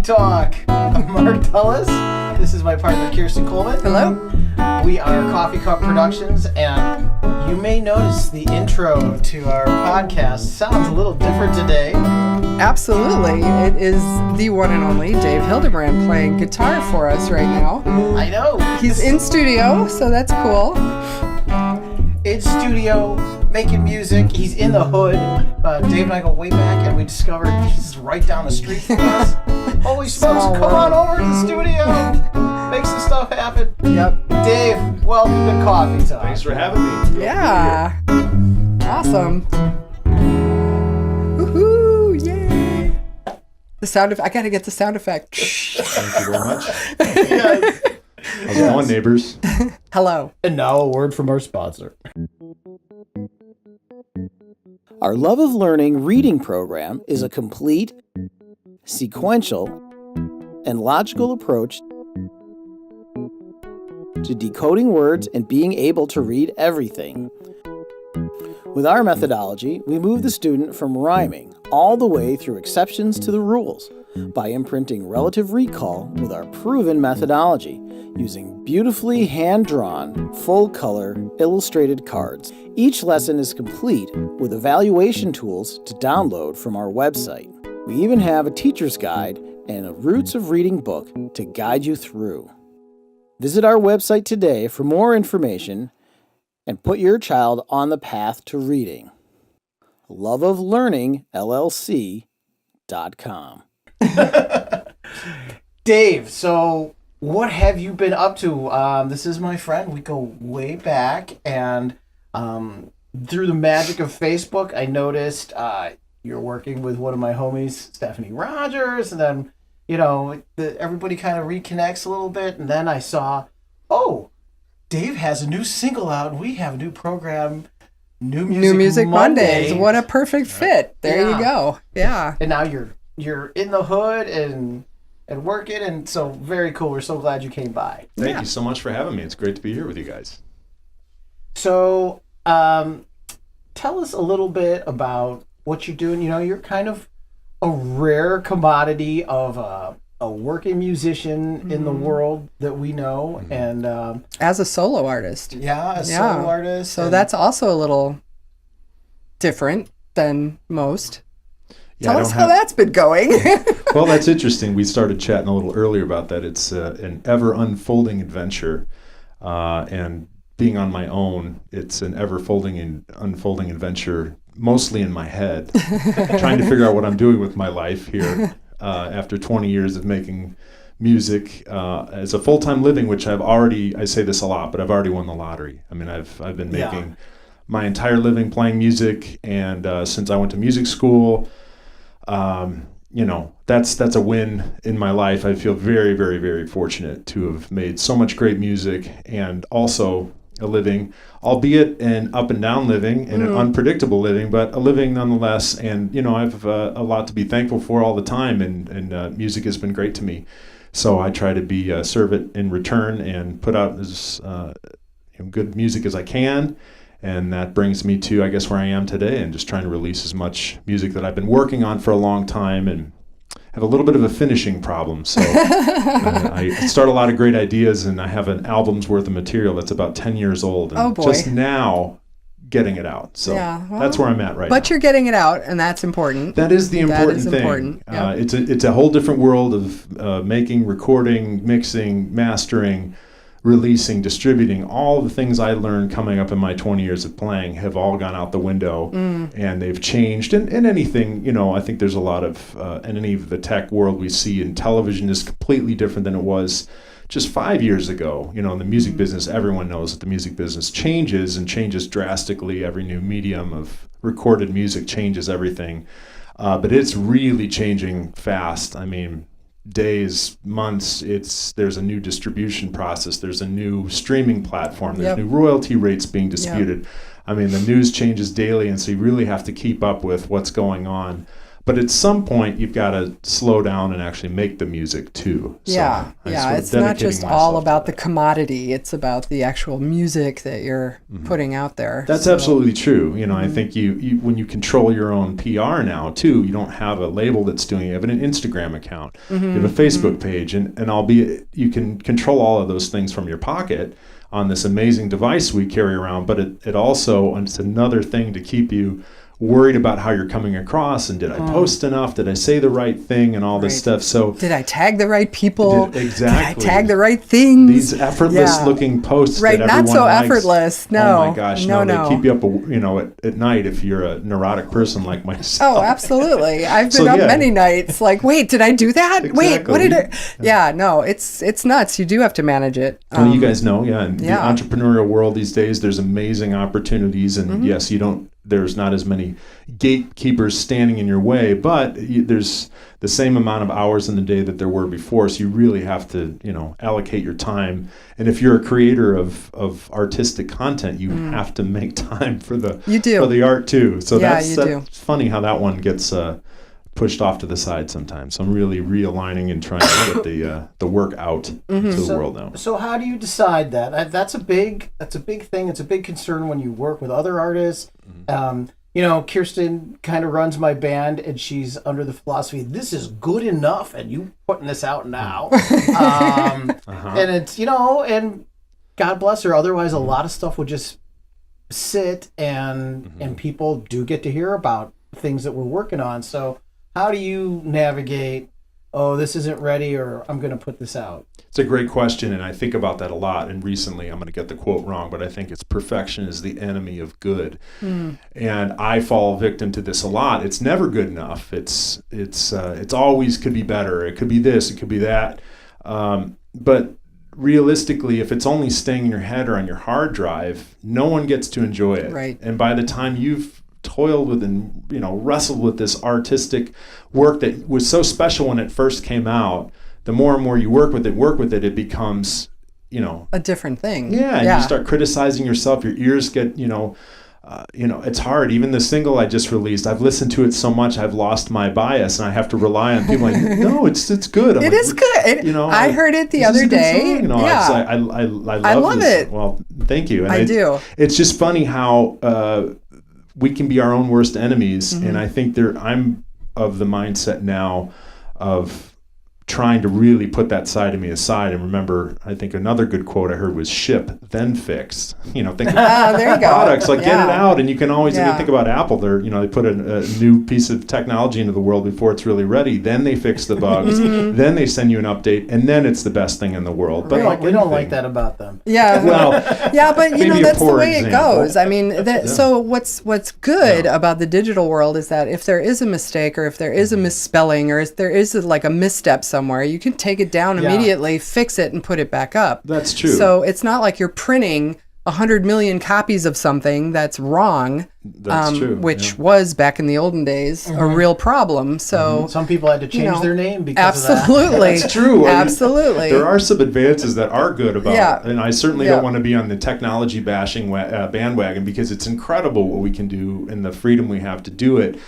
Talk. I'm Mark Tullis. This is my partner Kirsten Coleman. Hello. We are Cawffee Cup Productions, and you may notice the intro to our podcast sounds a little different today. Absolutely. It is the one and only Dave Hiltebrand playing guitar for us right now. I know. He's in studio, so that's cool. In studio, making music. He's in the hood. Dave and I go way back, and we discovered he's right down the street from us. Holy smokes, come on over to the studio. Make some stuff happen. Yep. Dave, welcome to Cawffee Talk. Thanks for having me. Yeah. Awesome. Woohoo! Yay! The sound I gotta get the sound effect. Thank you very much. Yes. How's it going, neighbors? Hello. And now a word from our sponsor. Our Love of Learning reading program is a complete, sequential, and logical approach to decoding words and being able to read everything. With our methodology, we move the student from rhyming all the way through exceptions to the rules by imprinting relative recall with our proven methodology, using beautifully hand-drawn, full-color, illustrated cards. Each lesson is complete with evaluation tools to download from our website. We even have a teacher's guide and a Roots of Reading book to guide you through. Visit our website today for more information and put your child on the path to reading. loveoflearningllc.com. Dave, so what have you been up to? This is my friend. We go way back, and through the magic of Facebook, I noticed you're working with one of my homies, Stephanie Rogers, and then, everybody kind of reconnects a little bit, and then I saw, Dave has a new single out, and we have a new program, New Music Mondays. What a perfect fit. There you go. Yeah. And now you're in the hood and working, and so very cool. We're so glad you came by. Thank you so much for having me. It's great to be here with you guys. So, tell us a little bit about what you're doing. You're kind of a rare commodity of a working musician in the world that we know, and as a solo artist. Solo artist. So that's also a little different than most. Tell us how that's been going. Well, that's interesting. We started chatting a little earlier about that. It's an ever unfolding adventure, and being on my own, it's an ever unfolding adventure, mostly in my head, trying to figure out what I'm doing with my life here after 20 years of making music as a full-time living, which I say this a lot, but I've already won the lottery. I mean, I've been making my entire living playing music, and since I went to music school, that's a win in my life. I feel very, very, very fortunate to have made so much great music and also a living, albeit an up and down living and an unpredictable living, but a living nonetheless. And, I've a lot to be thankful for all the time, and music has been great to me. So I try to serve it in return and put out as good music as I can. And that brings me to, I guess, where I am today, and just trying to release as much music that I've been working on for a long time, and have a little bit of a finishing problem. So I start a lot of great ideas, and I have an album's worth of material that's about 10 years old. And just now getting it out. So that's where I'm at right now. But you're getting it out, and that's important. That is the important thing. It's a whole different world of making, recording, mixing, mastering, releasing, distributing. All the things I learned coming up in my 20 years of playing have all gone out the window, and they've changed. And anything, I think there's a lot of, in any of the tech world we see, and television is completely different than it was just 5 years ago. In the music business, everyone knows that the music business changes drastically. Every new medium of recorded music changes everything. But it's really changing fast. I mean, days, months, there's a new distribution process, there's a new streaming platform, there's new royalty rates being disputed. I mean, the news changes daily, and so you really have to keep up with what's going on. But at some point, you've got to slow down and actually make the music too. Yeah, so it's not just all about the commodity. It's about the actual music that you're putting out there. That's absolutely true. I think you when you control your own PR now too, you don't have a label that's doing it. You have an Instagram account, you have a Facebook page, and albeit you can control all of those things from your pocket on this amazing device we carry around, but it also, it's another thing to keep you worried about how you're coming across, and did I post enough? Did I say the right thing and all this stuff? So did I tag the right people? Exactly. Did I tag the right things? These effortless looking posts, right? That Not so likes. effortless. No. Oh my gosh, no. They keep you up, at night if you're a neurotic person like myself. Oh, absolutely. I've been up many nights. Like, wait, did I do that? Exactly. Wait, what did I? Yeah, no, it's nuts. You do have to manage it. Well, you guys know, in the entrepreneurial world these days, there's amazing opportunities, and yes, there's not as many gatekeepers standing in your way, but there's the same amount of hours in the day that there were before. So you really have to, allocate your time. And if you're a creator of artistic content, you have to make time for the art too. So that's funny how that one gets pushed off to the side sometimes. So I'm really realigning and trying to get the work out to the world now. So how do you decide that? That's a big thing. It's a big concern when you work with other artists. Kirsten kind of runs my band, and she's under the philosophy, this is good enough, and you putting this out now. And it's, and God bless her. Otherwise, a lot of stuff would just sit, and people do get to hear about things that we're working on. So how do you navigate, this isn't ready, or I'm going to put this out? It's a great question, and I think about that a lot. And recently, I'm going to get the quote wrong, but I think it's perfection is the enemy of good. And I fall victim to this a lot. It's never good enough. It's always could be better. It could be this. It could be that. But realistically, if it's only staying in your head or on your hard drive, no one gets to enjoy it. Right. And by the time you've toiled with and wrestled with this artistic work that was so special when it first came out, the more and more you work with it, it becomes, a different thing. Yeah, and you start criticizing yourself. Your ears get, it's hard. Even the single I just released, I've listened to it so much, I've lost my bias, and I have to rely on people like, no, it's good. It is good. I heard it the other day. I love this. It. Well, thank you. And I do. It's just funny how we can be our own worst enemies, and I think I'm of the mindset now of trying to really put that side of me aside and remember. I think another good quote I heard was "ship then fix." Think of there you go. Products like get it out, and you can always think about Apple. They put a new piece of technology into the world before it's really ready. Then they fix the bugs. Then they send you an update, and then it's the best thing in the world. But we don't like that about them. Yeah. Well, but that's the way it goes. I mean, so what's good about the digital world is that if there is a mistake, or if there is a misspelling, or if there is a misstep somewhere, you can take it down immediately, fix it, and put it back up. That's true. So it's not like you're printing 100 million copies of something that's wrong. That's true. Which was back in the olden days a real problem. So some people had to change their name because of that. Absolutely. That's true. Absolutely. There are some advances that are good about it, and I certainly don't want to be on the technology bashing bandwagon, because it's incredible what we can do and the freedom we have to do it.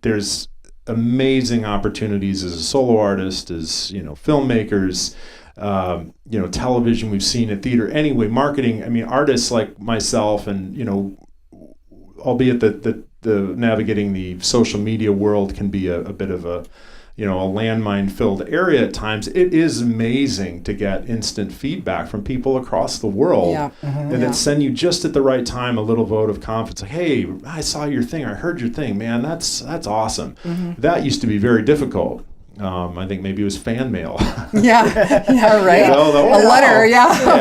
There's amazing opportunities as a solo artist, as filmmakers, television we've seen at theater. Anyway, marketing. I mean, artists like myself, and albeit that the navigating the social media world can be a bit of a landmine filled area at times. It is amazing to get instant feedback from people across the world that send you just at the right time a little vote of confidence. Like, hey, I saw your thing, I heard your thing, man, that's awesome. That used to be very difficult. I think maybe it was fan mail. Right. A letter,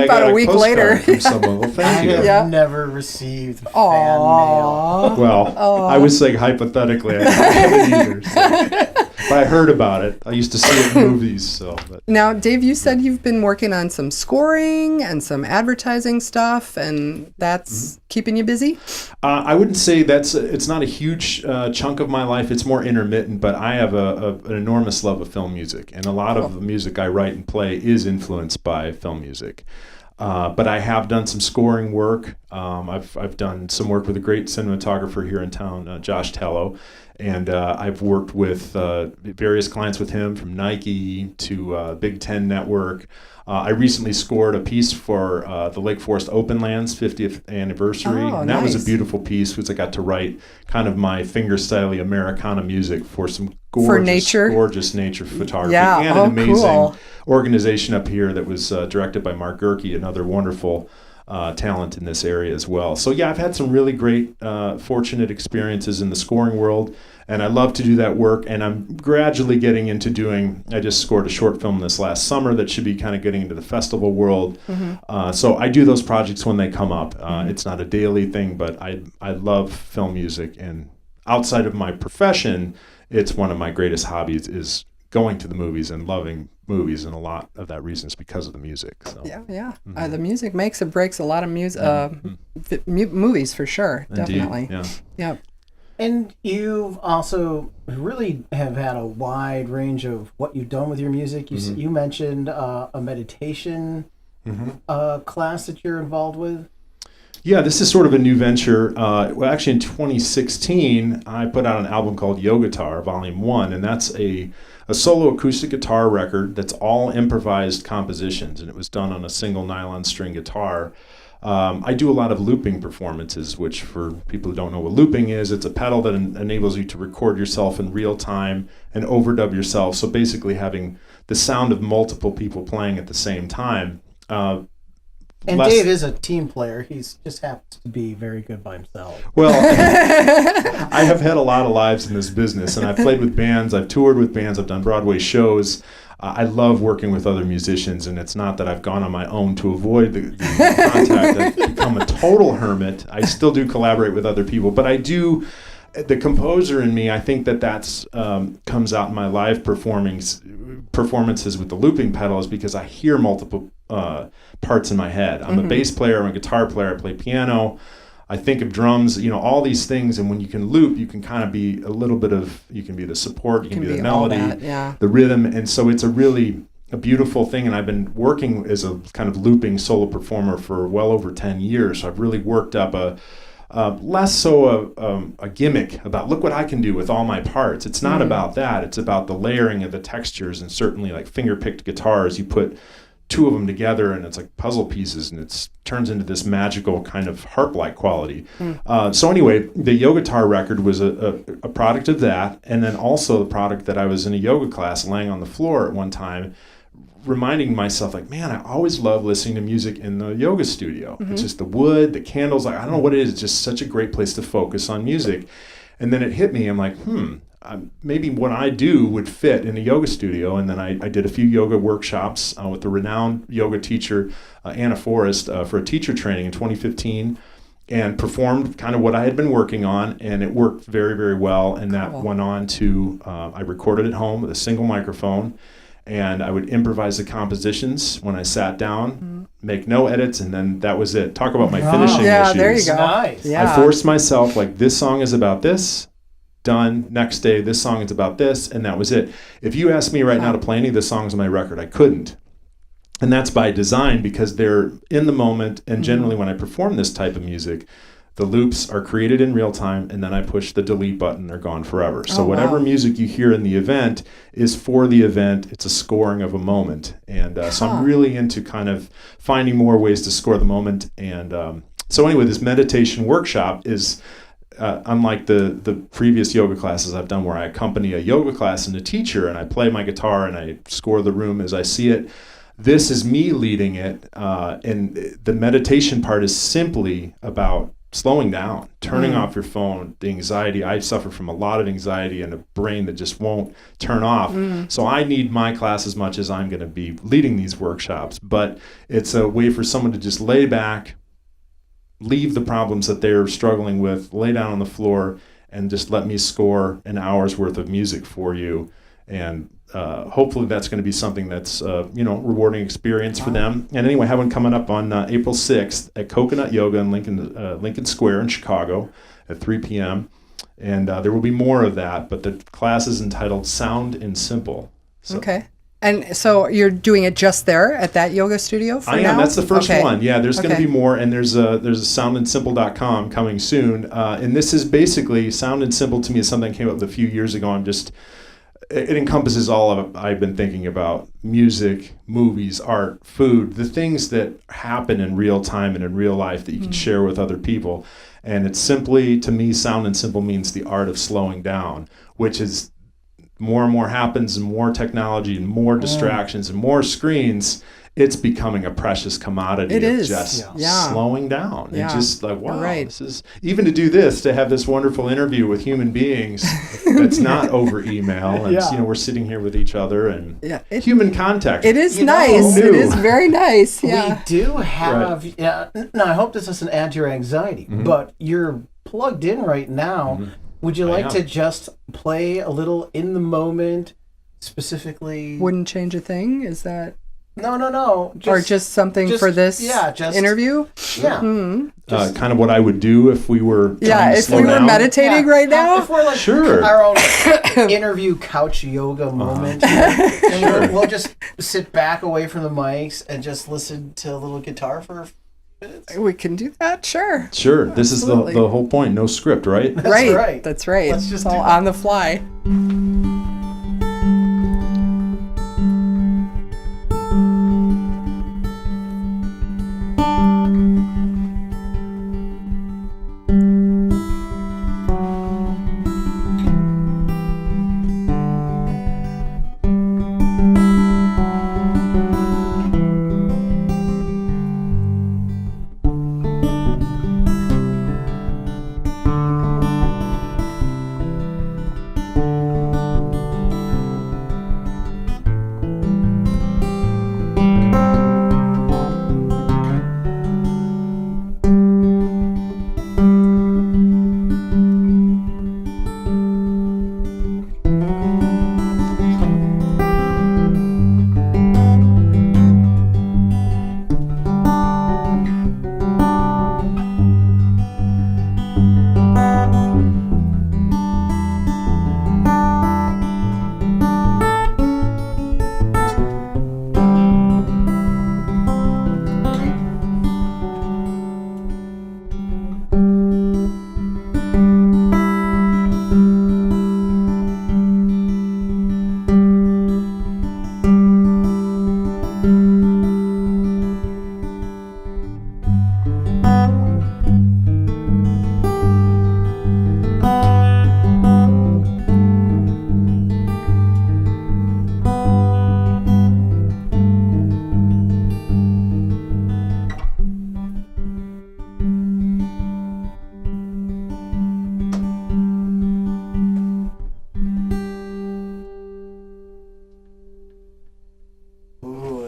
about a week later. From someone. Well, thank you. I've never received fan mail. Well, I was saying hypothetically, I haven't either. So. But I heard about it. I used to see it in movies. Now, Dave, you said you've been working on some scoring and some advertising stuff, and that's keeping you busy? I wouldn't say it's not a huge chunk of my life. It's more intermittent, but I have an enormous love of film music, and a lot of the music I write and play is influenced by film music. But I have done some scoring work. I've done some work with a great cinematographer here in town, Josh Tello, And I've worked with various clients with him, from Nike to Big Ten Network. I recently scored a piece for the Lake Forest Open Lands 50th anniversary. And that was a beautiful piece because I got to write kind of my fingerstyle Americana music for some gorgeous nature photography. And an amazing organization up here that was directed by Marc Cohn, another wonderful talent in this area as well. So yeah, I've had some really great, fortunate experiences in the scoring world, and I love to do that work. And I'm gradually getting into I just scored a short film this last summer that should be kind of getting into the festival world. So I do those projects when they come up. It's not a daily thing, but I love film music, and outside of my profession, it's one of my greatest hobbies is going to the movies and loving movies, and a lot of that reason is because of the music. So. The music makes or breaks a lot of movies for sure. Indeed. Definitely. Yeah. And you've also really have had a wide range of what you've done with your music. You mentioned a meditation class that you're involved with. Yeah, this is sort of a new venture. Well, actually, in 2016, I put out an album called Yogatar, Volume 1, and that's a solo acoustic guitar record that's all improvised compositions, and it was done on a single nylon string guitar. I do a lot of looping performances, which for people who don't know what looping is, it's a pedal that enables you to record yourself in real time and overdub yourself. So basically having the sound of multiple people playing at the same time. And Dave is a team player. He just happens to be very good by himself. Well, I have had a lot of lives in this business, and I've played with bands, I've toured with bands, I've done Broadway shows. I love working with other musicians, and it's not that I've gone on my own to avoid the contact. I've become a total hermit. I still do collaborate with other people, but I do. The composer in me, I think that's comes out in my live performances with the looping pedals, because I hear multiple parts in my head. I'm a bass player, I'm a guitar player, I play piano, I think of drums, all these things. And when you can loop, you can kind of be you can be the support, you can be the melody, the rhythm. And so it's a beautiful thing. And I've been working as a kind of looping solo performer for well over 10 years. So I've really worked up less so a gimmick about look what I can do with all my parts. It's not about that. It's about the layering of the textures, and certainly like finger-picked guitars, you put two of them together and it's like puzzle pieces, and it turns into this magical kind of harp-like quality. So anyway, the Yogatar record was a product of that, and then also the product that I was in a yoga class laying on the floor at one time, reminding myself, like, man, I always love listening to music in the yoga studio. It's just the wood, the candles, like, I don't know what it is. It's just such a great place to focus on music. And then it hit me. I'm like, maybe what I do would fit in a yoga studio. And then I did a few yoga workshops with the renowned yoga teacher, Anna Forrest, for a teacher training in 2015, and performed kind of what I had been working on. And it worked very, very well. And that went on to, I recorded at home with a single microphone. And I would improvise the compositions when I sat down, make no edits, and then that was it. Talk about my finishing issues. Yeah, there you go. Nice. I forced myself, like, this song is about this, done. Next day, this song is about this, and that was it. If you asked me right now to play any of the songs on my record, I couldn't. And that's by design, because they're in the moment, and generally when I perform this type of music, the loops are created in real time, and then I push the delete button, they're gone forever. So whatever music you hear in the event is for the event. It's a scoring of a moment. And so I'm really into kind of finding more ways to score the moment. And so anyway, this meditation workshop is unlike the previous yoga classes I've done, where I accompany a yoga class and a teacher, and I play my guitar and I score the room as I see it. This is me leading it. And the meditation part is simply about slowing down, turning off your phone, the anxiety. I suffer from a lot of anxiety and a brain that just won't turn off. So I need my class as much as I'm going to be leading these workshops. But it's a way for someone to just lay back, leave the problems that they're struggling with, lay down on the floor, and just let me score an hour's worth of music for you. And hopefully that's going to be something that's rewarding experience for them. And anyway, I have one coming up on April 6th at Coconut Yoga in Lincoln Square in Chicago at 3 p.m. And there will be more of that, but the class is entitled Sound and Simple. So, Okay. And so you're doing it just there at that yoga studio for now? That's the first okay. one. Yeah, there's going to be more, and there's a soundandsimple.com coming soon. And this is basically, Sound and Simple to me is something that came up a few years ago. It encompasses all of it I've been thinking about: music, movies, art, food, the things that happen in real time and in real life that you can share with other people. And it's simply, to me, Sound and Simple means the art of slowing down, which is more and more happens, and more technology and more distractions and more screens. It's becoming a precious commodity. It is just slowing down. Yeah. And just like, wow, right. This is, even to have this wonderful interview with human beings that's not over email. And we're sitting here with each other and human contact. It is nice. It is very nice. Yeah. We do have, now I hope this doesn't add to your anxiety, but you're plugged in right now. Would you like to just play a little in the moment, specifically? Wouldn't change a thing? Is that? No. Or just something for this interview? Yeah. Kind of what I would do if we were if we were meditating right now? If we're like our own interview couch yoga moment. And we'll just sit back away from the mics and just listen to a little guitar for minutes. We can do that, sure. Sure. This Absolutely. Is the whole point. No script, right? That's right. That's right. Let's just it's all on the fly.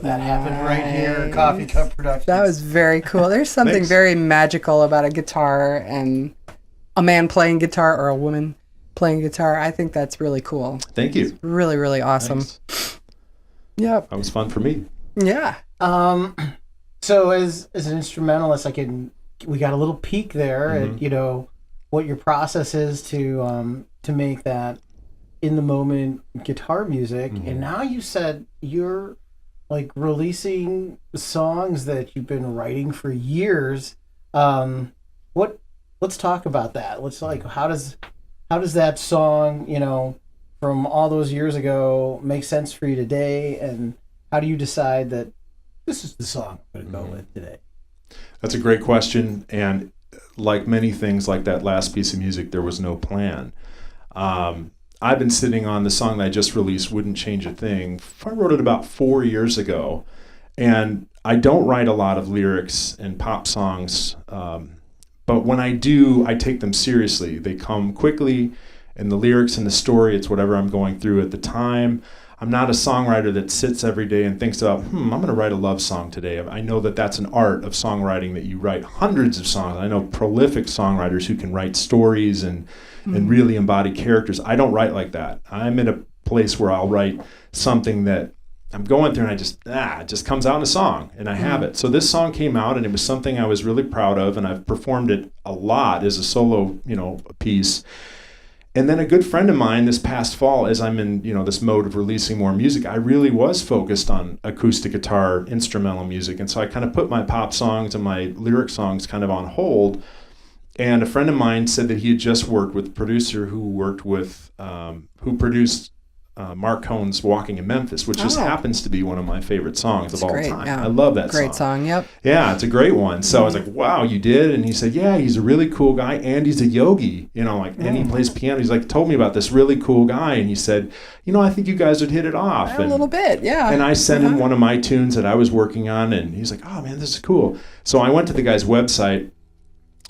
That happened right here, Coffee Cup Productions. That was very cool. There's something very magical about a guitar and a man playing guitar or a woman playing guitar. I think that's really cool. Thank you. It's really, really awesome. Thanks. Yep. That was fun for me. Yeah. So as an instrumentalist, we got a little peek there at what your process is to make that in the moment guitar music, and now you said you're like releasing songs that you've been writing for years. Let's talk about that. Let's how does that song, from all those years ago make sense for you today, and how do you decide that this is the song I'm going to go with today? That's a great question, and like many things like that last piece of music, there was no plan. I've been sitting on the song that I just released, Wouldn't Change a Thing. I wrote it about 4 years ago, and I don't write a lot of lyrics and pop songs, but when I do, I take them seriously. They come quickly, and the lyrics and the story, it's whatever I'm going through at the time. I'm not a songwriter that sits every day and thinks about, I'm going to write a love song today. I know that that's an art of songwriting, that you write hundreds of songs. I know prolific songwriters who can write stories and really embody characters. I don't write like that. I'm in a place where I'll write something that I'm going through and it just comes out in a song, and I have it. So this song came out, and it was something I was really proud of, and I've performed it a lot as a solo, piece. And then a good friend of mine this past fall, as I'm in, this mode of releasing more music, I really was focused on acoustic guitar, instrumental music. And so I kind of put my pop songs and my lyric songs kind of on hold. And a friend of mine said that he had just worked with a producer who produced Marc Cohn's Walking in Memphis, which just happens to be one of my favorite songs of all time. Yeah. I love that song. Great song, yep. Yeah, it's a great one. So I was like, wow, you did? And he said, yeah, he's a really cool guy, and he's a yogi, and he plays piano. He's like, told me about this really cool guy, and he said, I think you guys would hit it off. A little bit, yeah. And I sent him one of my tunes that I was working on, and he's like, oh, man, this is cool. So I went to the guy's website,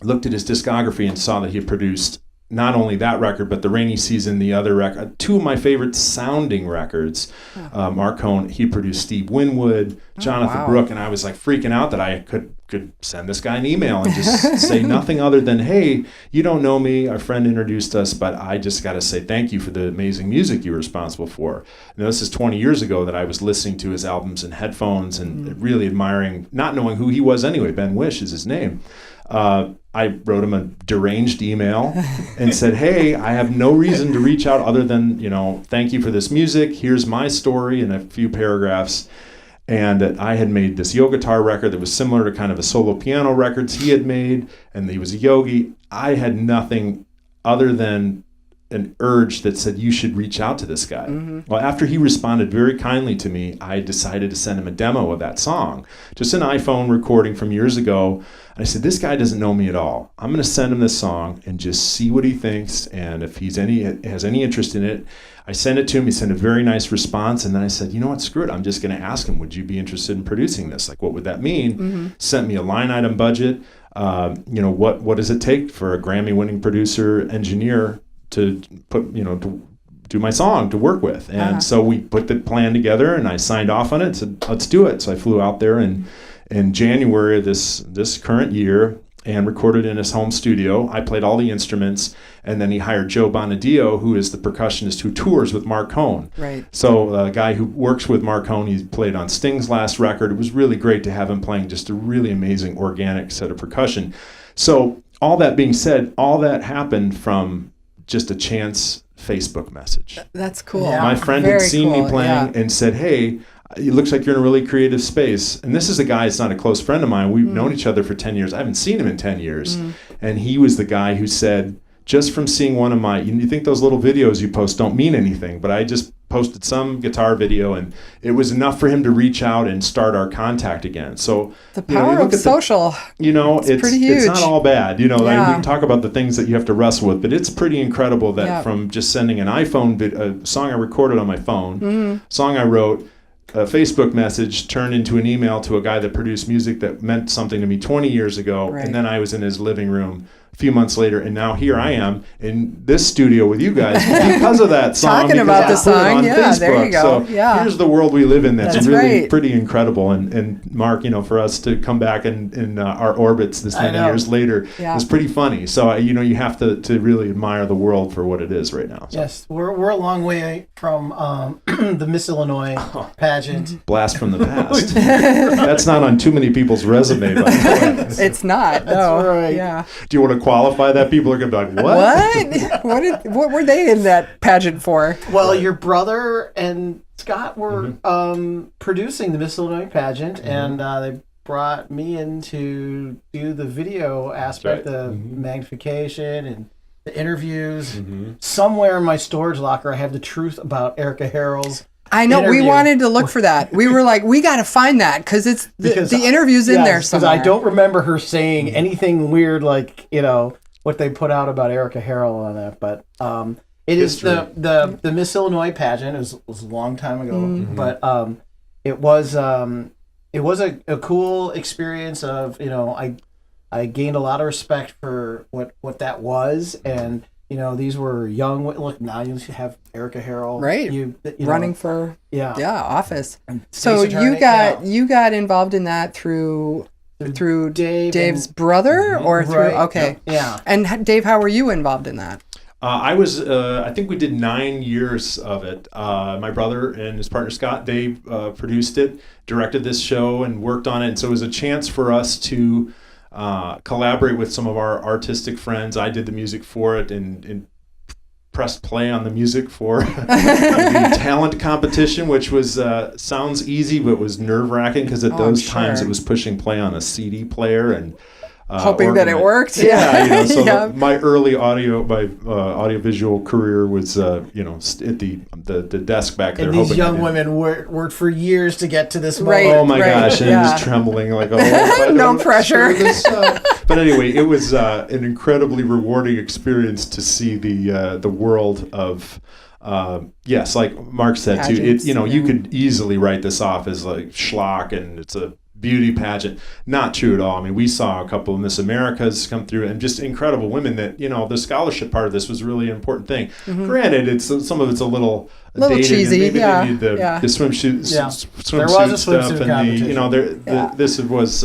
looked at his discography, and saw that he had produced not only that record, but The Rainy Season, the other record, two of my favorite sounding records. Marc Cohn, he produced Steve Winwood, Jonathan Brooke, and I was like freaking out that I could send this guy an email and just say nothing other than, hey, you don't know me, our friend introduced us, but I just got to say thank you for the amazing music you were responsible for. This is 20 years ago that I was listening to his albums in headphones and really admiring, not knowing who he was anyway. Ben Wisch is his name. I wrote him a deranged email and said, hey, I have no reason to reach out other than, thank you for this music. Here's my story in a few paragraphs. And that I had made this yoga guitar record that was similar to kind of a solo piano records he had made, and he was a yogi. I had nothing other than an urge that said, you should reach out to this guy. Well, after he responded very kindly to me, I decided to send him a demo of that song, just an iPhone recording from years ago. And I said, this guy doesn't know me at all. I'm going to send him this song and just see what he thinks. And if has any interest in it, I sent it to him. He sent a very nice response. And then I said, you know what, screw it. I'm just going to ask him, would you be interested in producing this? Like, what would that mean? Sent me a line item budget. What does it take for a Grammy-winning producer, engineer to put, to do my song to work with. And so we put the plan together and I signed off on it and said, let's do it. So I flew out there in January of this current year and recorded in his home studio. I played all the instruments, and then he hired Joe Bonadio, who is the percussionist who tours with Marc Cohn. Right. So a guy who works with Marc Cohn, he played on Sting's last record. It was really great to have him playing just a really amazing organic set of percussion. So all that being said, all that happened from just a chance Facebook message. That's cool. Yeah. My friend had seen me playing and said, hey, it looks like you're in a really creative space. And this is a guy, it's not a close friend of mine. We've known each other for 10 years. I haven't seen him in 10 years. And he was the guy who said, just from seeing one of my, you think those little videos you post don't mean anything, but I just posted some guitar video and it was enough for him to reach out and start our contact again. So the power of social, it's pretty huge. It's not all bad. We can talk about the things that you have to wrestle with, but it's pretty incredible that from just sending an iPhone a song I recorded on my phone, song I wrote, a Facebook message turned into an email to a guy that produced music that meant something to me 20 years ago. Right. And then I was in his living room a few months later, and now here I am in this studio with you guys because of that song. Talking about the song, Facebook. There you go. So here's the world we live in that's really pretty incredible. And Mark, for us to come back in our orbits this many years later is pretty funny. So, you have to really admire the world for what it is right now. So. Yes, we're a long way from the Miss Illinois pageant. Blast from the past. That's not on too many people's resume, by the way. It's not. That's right. Yeah. Do you want to qualify that? People are going to be like, what? What were they in that pageant for? Well, your brother and Scott were producing the Miss Illinois pageant, and they brought me in to do the video aspect, the magnification and the interviews. Somewhere in my storage locker, I have the truth about Erica Harrell's I know. interview. We wanted to look for that. We were like, we got to find that because the interview's in there somewhere. Because I don't remember her saying anything weird like, what they put out about Erica Harrell on that. But it is the Miss Illinois pageant. It was a long time ago. But it was a cool experience of, I gained a lot of respect for what that was. And these were young. Look, now you have Erica Harrell, right? Running for office. So attorney, you got involved in that through Dave's brother, or through And Dave, how were you involved in that? I was. I think we did 9 years of it. My brother and his partner Scott, Dave, produced it, directed this show, and worked on it. And so it was a chance for us to collaborate with some of our artistic friends. I did the music for it and pressed play on the music for the talent competition, which was sounds easy, but was nerve-wracking because at those times it was pushing play on a CD player and hoping that it worked. Yeah, so my early audiovisual career was at the desk back there. And these young women worked for years to get to this moment. Right, oh my gosh, and I was trembling like, no pressure. But anyway, it was an incredibly rewarding experience to see the world of. Yes, like Mark said Pageants, too. You could easily write this off as like schlock, and it's a beauty pageant. Not true at all. I mean, we saw a couple of Miss Americas come through, and just incredible women that, the scholarship part of this was really an important thing. Mm-hmm. Granted, some of it's a little dated, cheesy. Maybe they need the swimsuit stuff, and this was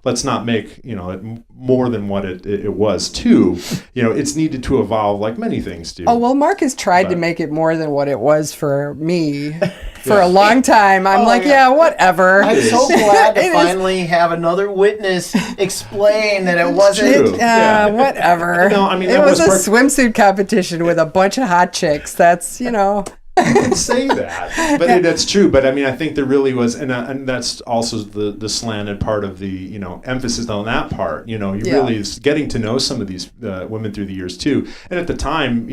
let's not make it more than what it was too. It's needed to evolve like many things do. Oh well, Mark has tried to make it more than what it was for me. For a long time, I'm whatever. I'm so glad to finally have another witness explain that it wasn't. Whatever. No, I mean, it was a swimsuit competition with a bunch of hot chicks. That's You can say that, but that's true. But I mean, I think there really was, and that's also the slanted part of the emphasis on that part. Really is getting to know some of these women through the years too. And at the time,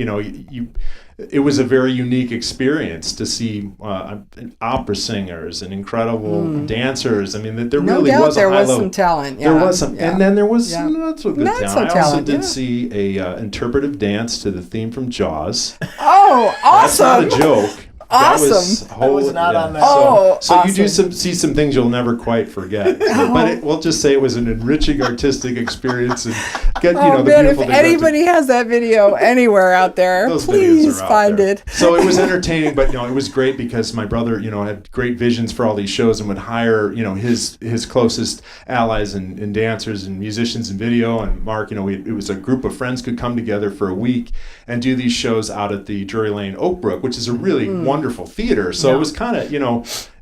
it was a very unique experience to see opera singers and incredible dancers. I mean, there really was there was some talent. There was some, and then there was not so good talent. I also did see see a interpretive dance to the theme from Jaws. Oh, awesome! That's not a joke. Awesome. I was not on that. So awesome. You do see some things you'll never quite forget. But we'll just say it was an enriching artistic experience, and get the beautiful. If anybody has that video anywhere out there, please find it. So it was entertaining, but it was great because my brother had great visions for all these shows and would hire his closest allies and dancers and musicians in video. And Mark, it was a group of friends could come together for a week and do these shows out at the Drury Lane Oakbrook, which is a really wonderful theater. So it was kind of,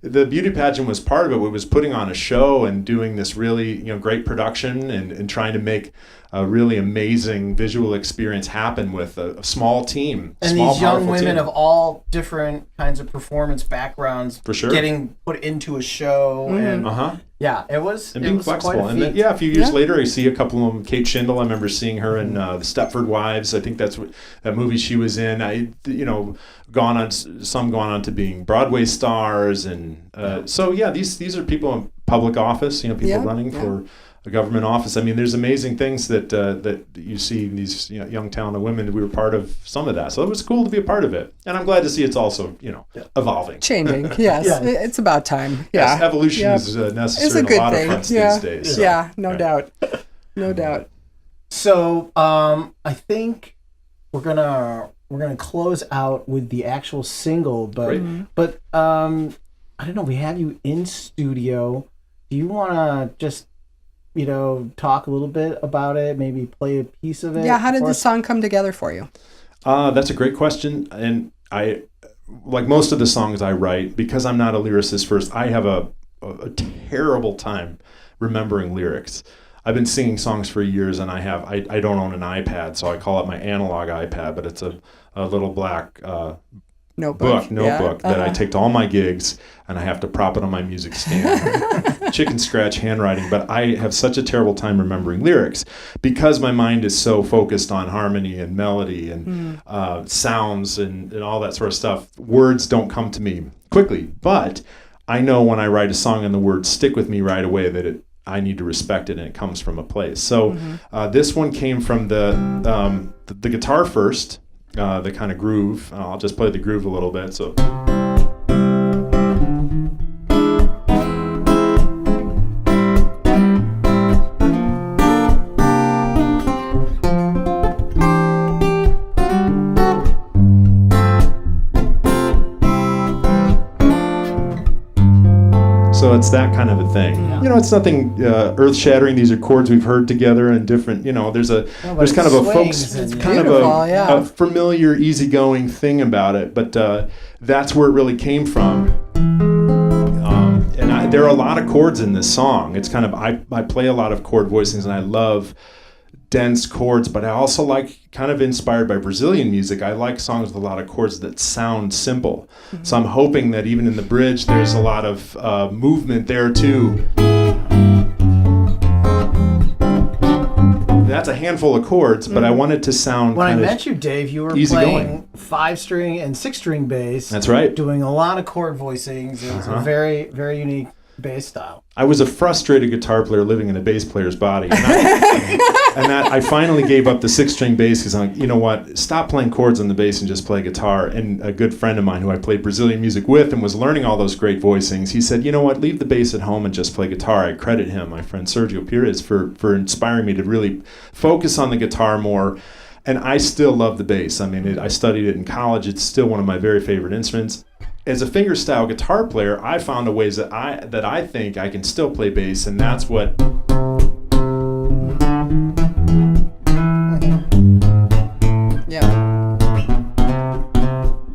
the beauty pageant was part of it. It was putting on a show and doing this really, great production and trying to make a really amazing visual experience happen with a small team. And these young women of all different kinds of performance backgrounds for sure getting put into a show. And it was and being flexible. And then, a few years later, I see a couple of them. Kate Shindle, I remember seeing her in the Stepford Wives. I think that's that movie she was in. Gone on to being Broadway stars, and these are people in public office. People running for a government office. I mean, there's amazing things that you see in these young talented women. We were part of some of that, so it was cool to be a part of it. And I'm glad to see it's also evolving, changing. Yes, it's about time. Yes, evolution is necessary in a lot of fronts these days. So. No doubt, no doubt. So I think we're gonna close out with the actual single, but I don't know. We have you in studio. Do you want to just talk a little bit about it, maybe play a piece of it? Yeah, how did the song come together for you? That's a great question. And I, like most of the songs I write, because I'm not a lyricist first, I have a terrible time remembering lyrics. I've been singing songs for years, and I don't own an iPad, so I call it my analog iPad, but it's a little black notebook that I take to all my gigs, and I have to prop it on my music stand. Chicken scratch handwriting, but I have such a terrible time remembering lyrics because my mind is so focused on harmony and melody and sounds and all that sort of stuff. Words don't come to me quickly, but I know when I write a song and the words stick with me right away that I need to respect it and it comes from a place. So this one came from the guitar first. The kind of groove. I'll just play the groove a little bit. So. So it's that kind of a thing. Yeah. It's nothing earth-shattering. These are chords we've heard together and different. There's kind of a familiar, easygoing thing about it. But that's where it really came from. There are a lot of chords in this song. It's kind of I play a lot of chord voicings, and I love dense chords, but I also like, kind of inspired by Brazilian music, I like songs with a lot of chords that sound simple. Mm-hmm. So I'm hoping that even in the bridge, there's a lot of movement there too. That's a handful of chords, but I want it to sound When I met you, Dave, you were playing 5-string and 6-string bass. That's right. Doing a lot of chord voicings. It was a very, very unique bass style. I was a frustrated guitar player living in a bass player's body. And I finally gave up the 6-string bass because I'm like, you know what, stop playing chords on the bass and just play guitar. And a good friend of mine who I played Brazilian music with and was learning all those great voicings, he said, you know what, leave the bass at home and just play guitar. I credit him, my friend Sergio Pires, for inspiring me to really focus on the guitar more. And I still love the bass. I mean, I studied it in college. It's still one of my very favorite instruments. As a fingerstyle guitar player, I found a ways that I think I can still play bass, and that's what. Yeah.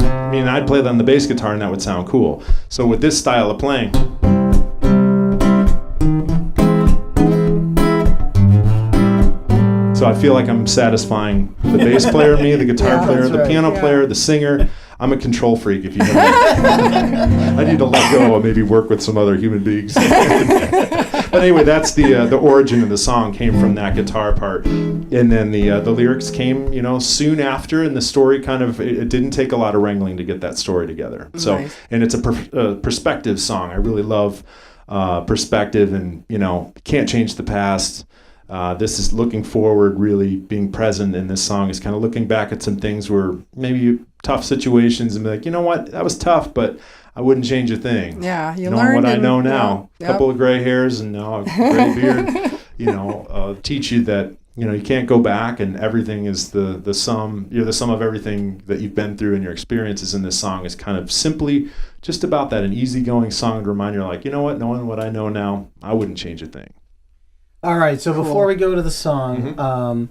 I mean, I'd play that on the bass guitar, and that would sound cool. So with this style of playing. So I feel like I'm satisfying the bass player in me, the guitar player, the piano player, the singer. I'm a control freak, if you know that. I need to let go and maybe work with some other human beings. But anyway, that's the origin of the song came from that guitar part. And then the lyrics came, soon after, and the story it didn't take a lot of wrangling to get that story together. So, nice. And it's a perspective song. I really love perspective, and, can't change the past. This is looking forward, really being present in this song is kind of looking back at some things where maybe tough situations and be like, you know what, that was tough, but I wouldn't change a thing. Yeah, you learned what I know a now. Couple of gray hairs and now a gray beard, teach you that, you can't go back, and everything is the sum. You're the sum of everything that you've been through, and your experiences in this song is kind of simply just about that, an easygoing song to remind you, like, you know what, knowing what I know now, I wouldn't change a thing. All right, so before we go to the song,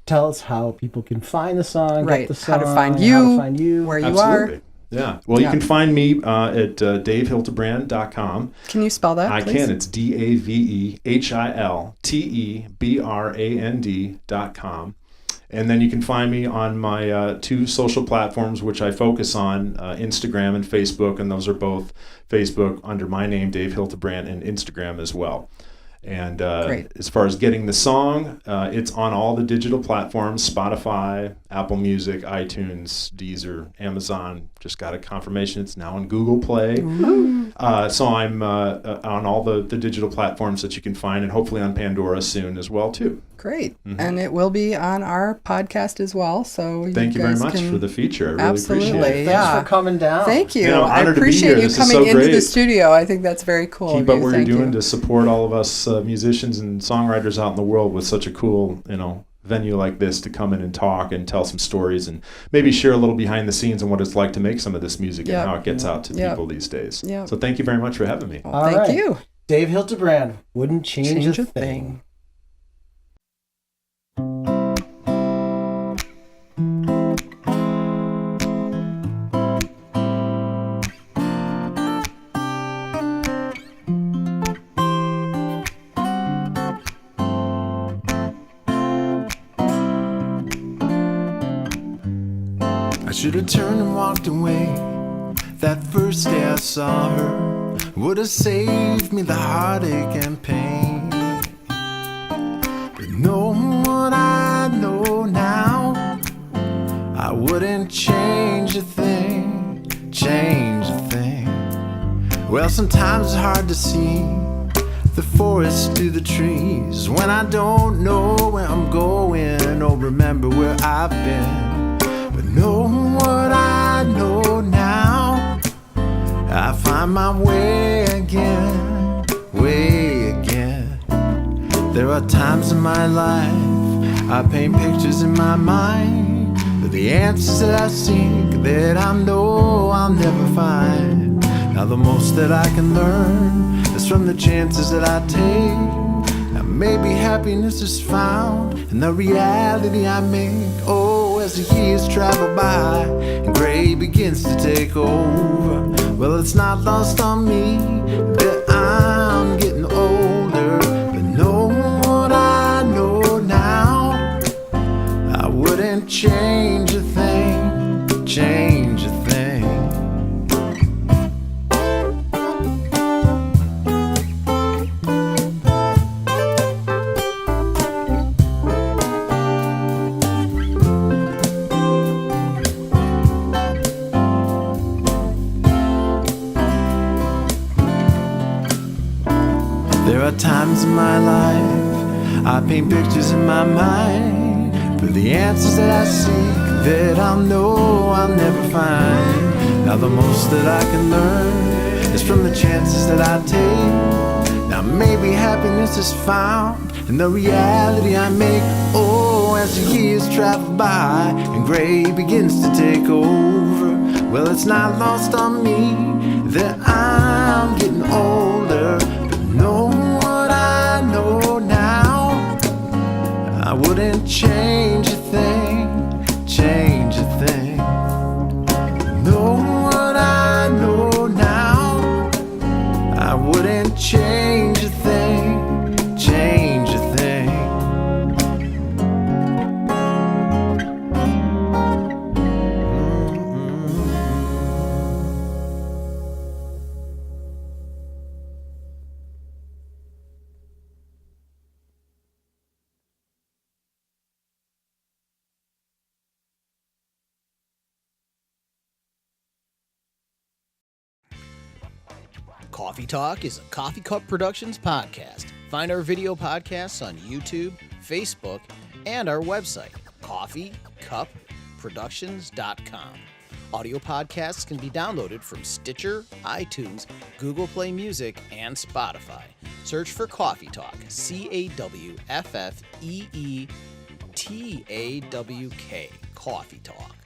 tell us how people can find the song, right? Get the song, how to find you, where you Absolutely. are. Yeah. Well, you can find me at davehiltebrand.com. Can you spell that, please? I can. It's DAVEHILTEBRAND.com. And then you can find me on my 2 social platforms, which I focus on, Instagram and Facebook, and those are both Facebook under my name, Dave Hiltebrand, and Instagram as well. And as far as getting the song, it's on all the digital platforms, Spotify, Apple Music, iTunes, Deezer, Amazon. Just got a confirmation it's now on Google Play. So I'm on all the digital platforms that you can find, and hopefully on Pandora soon as well, too. Great. Mm-hmm. And it will be on our podcast as well. So thank you very much for the feature. I really appreciate it. Thanks for coming down. Thank you. I appreciate you coming into the studio. I think that's very cool. Keep up what you're doing to support all of us musicians and songwriters out in the world with such a cool, venue like this to come in and talk and tell some stories and maybe share a little behind the scenes on what it's like to make some of this music and how it gets out to people these days. So thank you very much for having me. Well, thank you. Dave Hiltebrand, wouldn't change a thing. I should have turned and walked away. That first day I saw her would have saved me the heartache and pain. But knowing what I know now, I wouldn't change a thing, Well, sometimes it's hard to see the forest through the trees when I don't know where I'm going or remember where I've been. But knowing what I know now, I find my way again. There are times in my life I paint pictures in my mind, but the answers that I seek that I know I'll never find. Now the most that I can learn is from the chances that I take. Now maybe happiness is found in the reality I make. Oh, as the years travel by and gray begins to take over, well, it's not lost on me that I'm getting older. But knowing what I know now, times in my life, I paint pictures in my mind for the answers that I seek that I know I'll never find. Now the most that I can learn is from the chances that I take. Now maybe happiness is found in the reality I make. Oh, as the years travel by and gray begins to take over, well, it's not lost on me that I'm getting older. But know what I know now, I wouldn't change a thing, change a thing. Know what I know now, I wouldn't change a thing, change a thing. Cawffee Talk is a Coffee Cup Productions podcast. Find our video podcasts on YouTube, Facebook, and our website, coffeecupproductions.com. Audio podcasts can be downloaded from Stitcher, iTunes, Google Play Music, and Spotify. Search for Cawffee Talk, CAWFFEETAWK, Cawffee Talk.